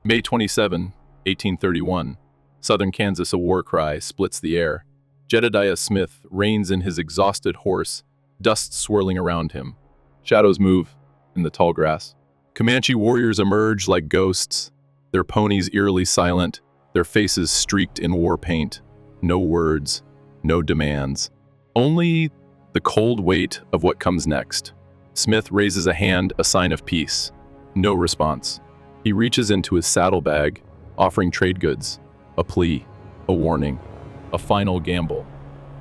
May 27, 1831. Southern Kansas, a war cry splits the air. Jedediah Smith reins in his exhausted horse, dust swirling around him. Shadows move in the tall grass. Comanche warriors emerge like ghosts, their ponies eerily silent, their faces streaked in war paint. No words, no demands. Only the cold weight of what comes next. Smith raises a hand, a sign of peace. No response. He reaches into his saddlebag, offering trade goods, a plea, a warning, a final gamble.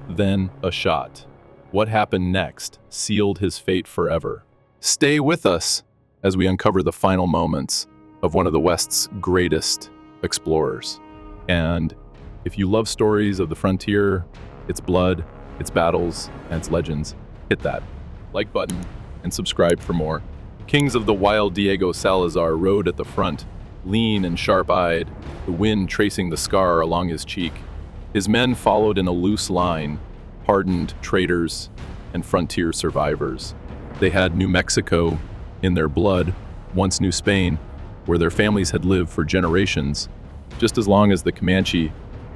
Then a shot. What happened next sealed his fate forever. Stay with us as we uncover the final moments of one of the West's greatest explorers. And if you love stories of the frontier, its blood, its battles, and its legends, hit that like button and subscribe for more. Kings of the Wild Diego Salazar rode at the front, lean and sharp-eyed, the wind tracing the scar along his cheek. His men followed in a loose line, hardened traders and frontier survivors. They had New Mexico in their blood, once New Spain, where their families had lived for generations, just as long as the Comanche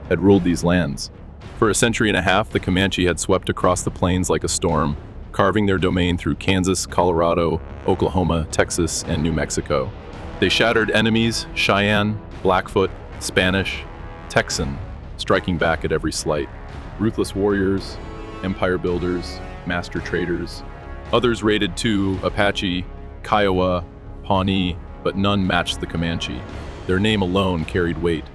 had ruled these lands. For a century and a half, the Comanche had swept across the plains like a storm, carving their domain through Kansas, Colorado, Oklahoma, Texas, and New Mexico. They shattered enemies, Cheyenne, Blackfoot, Spanish, Texan, striking back at every slight. Ruthless warriors, empire builders, master traders. Others raided too, Apache, Kiowa, Pawnee, but none matched the Comanche. Their name alone carried weight.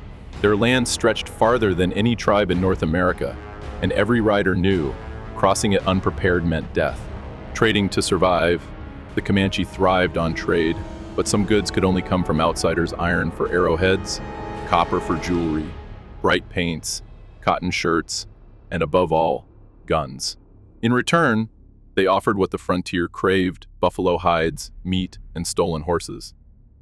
Their land stretched farther than any tribe in North America, and every rider knew crossing it unprepared meant death. Trading to survive, the Comanche thrived on trade, but some goods could only come from outsiders: iron for arrowheads, copper for jewelry, bright paints, cotton shirts, and above all, guns. In return, they offered what the frontier craved: buffalo hides, meat, and stolen horses.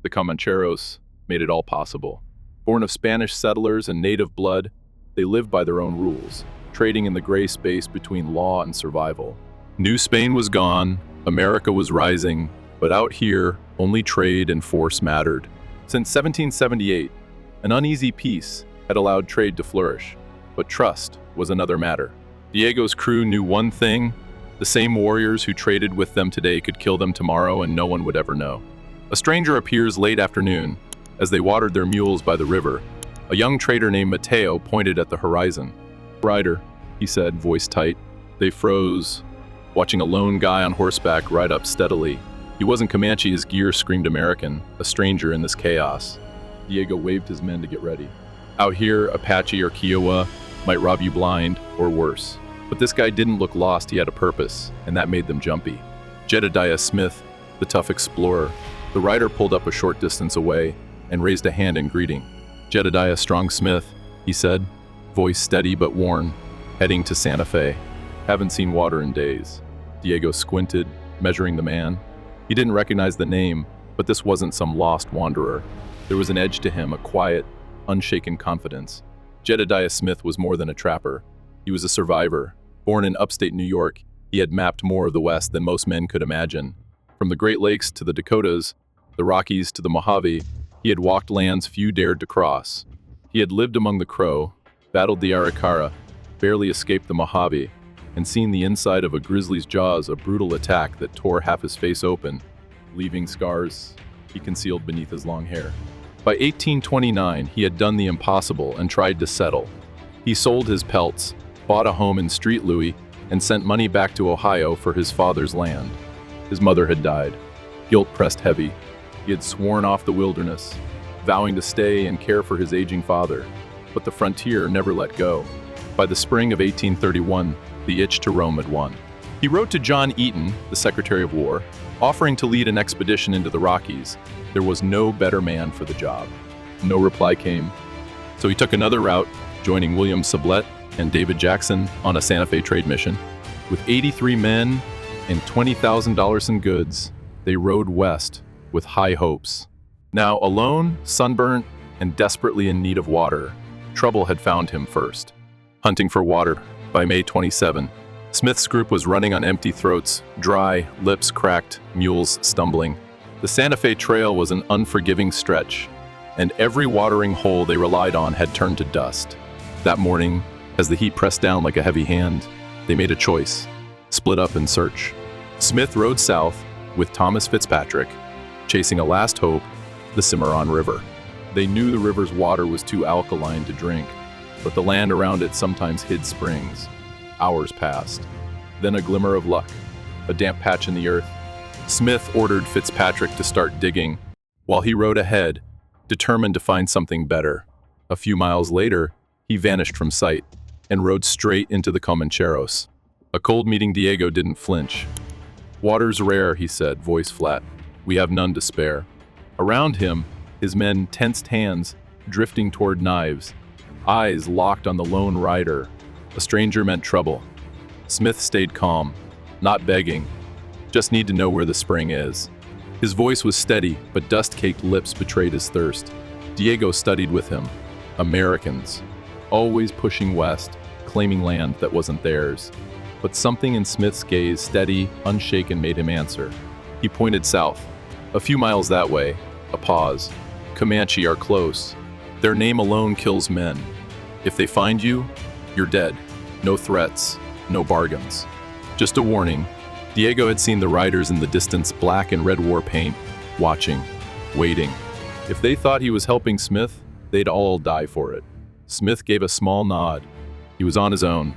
The Comancheros made it all possible. Born of Spanish settlers and native blood, they lived by their own rules, trading in the gray space between law and survival. New Spain was gone, America was rising, but out here, only trade and force mattered. Since 1778, an uneasy peace had allowed trade to flourish, but trust was another matter. Diego's crew knew one thing: the same warriors who traded with them today could kill them tomorrow and no one would ever know. A stranger appears late afternoon as they watered their mules by the river. A young trader named Mateo pointed at the horizon. "Rider," he said, voice tight. They froze, watching a lone guy on horseback ride up steadily. He wasn't Comanche, his gear screamed American, a stranger in this chaos. Diego waved his men to get ready. Out here, Apache or Kiowa might rob you blind, or worse. But this guy didn't look lost, he had a purpose, and that made them jumpy. Jedediah Smith, the tough explorer. The rider pulled up a short distance away and raised a hand in greeting. "Jedediah Strong Smith," he said, voice steady but worn, heading to Santa Fe. "Haven't seen water in days." Diego squinted, measuring the man. He didn't recognize the name, but this wasn't some lost wanderer. There was an edge to him, a quiet, unshaken confidence. Jedediah Smith was more than a trapper. He was a survivor. Born in upstate New York, he had mapped more of the West than most men could imagine. From the Great Lakes to the Dakotas, the Rockies to the Mojave, he had walked lands few dared to cross. He had lived among the Crow, battled the Arikara, barely escaped the Mojave, and seen the inside of a grizzly's jaws, a brutal attack that tore half his face open, leaving scars he concealed beneath his long hair. By 1829, he had done the impossible and tried to settle. He sold his pelts, bought a home in Street Louis, and sent money back to Ohio for his father's land. His mother had died. Guilt pressed heavy. He had sworn off the wilderness, vowing to stay and care for his aging father. But the frontier never let go. By the spring of 1831, the itch to roam had won. He wrote to John Eaton, the Secretary of War, offering to lead an expedition into the Rockies. There was no better man for the job. No reply came. So he took another route, joining William Sublette and David Jackson on a Santa Fe trade mission. With 83 men and $20,000 in goods, they rode west with high hopes. Now alone, sunburnt, and desperately in need of water, trouble had found him first. Hunting for water. By May 27, Smith's group was running on empty throats, dry, lips cracked, mules stumbling. The Santa Fe Trail was an unforgiving stretch. and every watering hole they relied on had turned to dust. That morning, as the heat pressed down like a heavy hand, they made a choice: split up and search. Smith rode south with Thomas Fitzpatrick, chasing a last hope, the Cimarron River. They knew the river's water was too alkaline to drink, but the land around it sometimes hid springs. Hours passed. Then a glimmer of luck, a damp patch in the earth. Smith ordered Fitzpatrick to start digging, while he rode ahead, determined to find something better. A few miles later, he vanished from sight and rode straight into the Comancheros. A cold meeting Diego didn't flinch. "Water's rare," he said, voice flat. "We have none to spare." Around him, his men tensed hands, drifting toward knives, eyes locked on the lone rider. A stranger meant trouble. Smith stayed calm, not begging, just need to know where the spring is. His voice was steady, but dust-caked lips betrayed his thirst. Diego studied with him. Americans, always pushing west, claiming land that wasn't theirs. But something in Smith's gaze, steady, unshaken, made him answer. He pointed south. A few miles that way, a pause. "Comanche are close. Their name alone kills men. If they find you, you're dead. No threats, no bargains." Just a warning. Diego had seen the riders in the distance, black and red war paint, watching, waiting. If they thought he was helping Smith, they'd all die for it. Smith gave a small nod. He was on his own.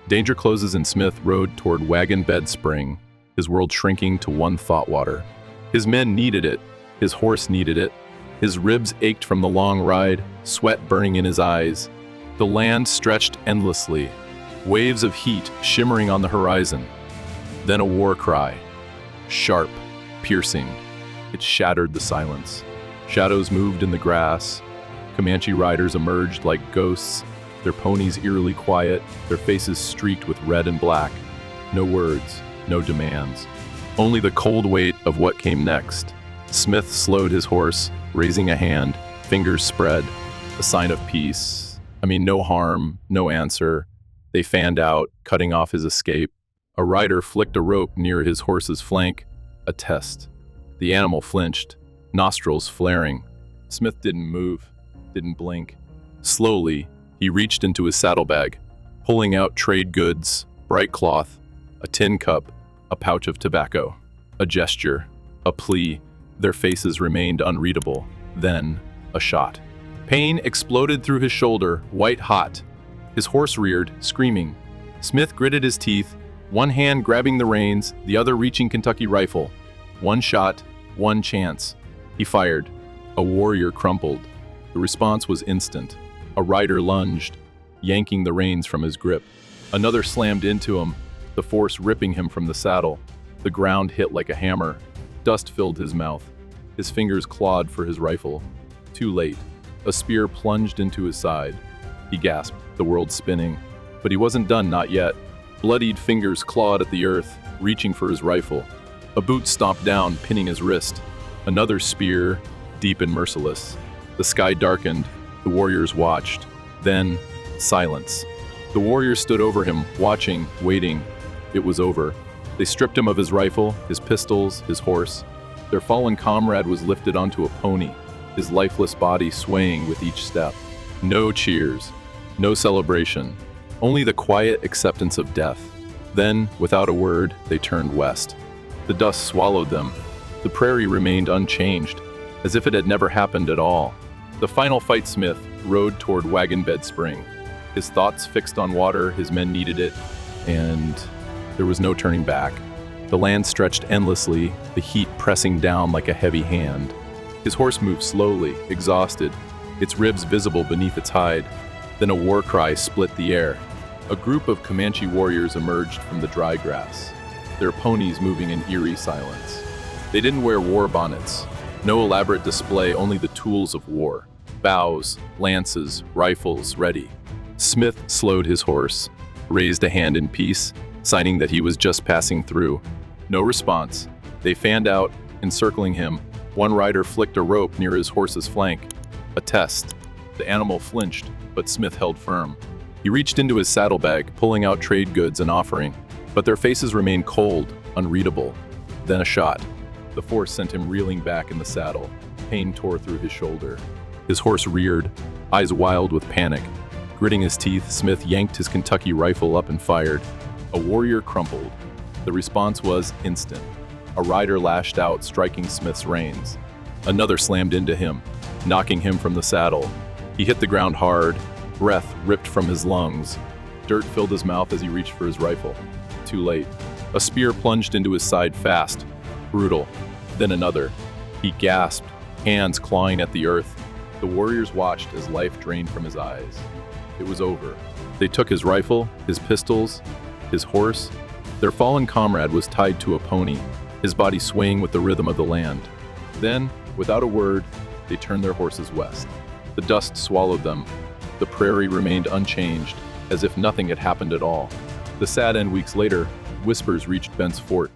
Danger closes, and Smith rode toward Wagon Bed Spring, his world shrinking to one thought water. His men needed it. His horse needed it. His ribs ached from the long ride, sweat burning in his eyes. The land stretched endlessly, waves of heat shimmering on the horizon. Then a war cry, sharp, piercing. It shattered the silence. Shadows moved in the grass. Comanche riders emerged like ghosts, their ponies eerily quiet, their faces streaked with red and black. No words, no demands. Only the cold weight of what came next. Smith slowed his horse, raising a hand, fingers spread, a sign of peace. No harm, no answer. They fanned out, cutting off his escape. A rider flicked a rope near his horse's flank, a test. The animal flinched, nostrils flaring. Smith didn't move, didn't blink. Slowly, he reached into his saddlebag, pulling out trade goods, bright cloth, a tin cup, a pouch of tobacco. A gesture, a plea. Their faces remained unreadable. Then, a shot. Pain exploded through his shoulder, white hot. His horse reared, screaming. Smith gritted his teeth, one hand grabbing the reins, the other reaching Kentucky rifle. One shot, one chance. He fired. A warrior crumpled. The response was instant. A rider lunged, yanking the reins from his grip. Another slammed into him, the force ripping him from the saddle. The ground hit like a hammer. Dust filled his mouth. His fingers clawed for his rifle. Too late. A spear plunged into his side. He gasped, the world spinning. But he wasn't done, not yet. Bloodied fingers clawed at the earth, reaching for his rifle. A boot stomped down, pinning his wrist. Another spear, deep and merciless. The sky darkened. The warriors watched. Then, silence. The warriors stood over him, watching, waiting. It was over. They stripped him of his rifle, his pistols, his horse. Their fallen comrade was lifted onto a pony, his lifeless body swaying with each step. No cheers, no celebration, only the quiet acceptance of death. Then, without a word, they turned west. The dust swallowed them. The prairie remained unchanged, as if it had never happened at all. The final fight, Smith rode toward Wagon Bed Spring. His thoughts fixed on water, his men needed it, and there was no turning back. The land stretched endlessly, the heat pressing down like a heavy hand. His horse moved slowly, exhausted, its ribs visible beneath its hide. Then a war cry split the air. A group of Comanche warriors emerged from the dry grass, their ponies moving in eerie silence. They didn't wear war bonnets, no elaborate display, only the tools of war. Bows, lances, rifles ready. Smith slowed his horse, raised a hand in peace, signing that he was just passing through. No response. They fanned out, encircling him. One rider flicked a rope near his horse's flank. A test. The animal flinched, but Smith held firm. He reached into his saddlebag, pulling out trade goods and offering, but their faces remained cold, unreadable. Then a shot. The force sent him reeling back in the saddle. Pain tore through his shoulder. His horse reared, eyes wild with panic. Gritting his teeth, Smith yanked his Kentucky rifle up and fired. A warrior crumpled. The response was instant. A rider lashed out, striking Smith's reins. Another slammed into him, knocking him from the saddle. He hit the ground hard, breath ripped from his lungs. Dirt filled his mouth as he reached for his rifle. Too late. A spear plunged into his side fast, brutal. Then another. He gasped, hands clawing at the earth. The warriors watched as life drained from his eyes. It was over. They took his rifle, his pistols, his horse. Their fallen comrade was tied to a pony, his body swaying with the rhythm of the land. Then, without a word, they turned their horses west. The dust swallowed them. The prairie remained unchanged, as if nothing had happened at all. The sad end weeks later, whispers reached Bent's fort.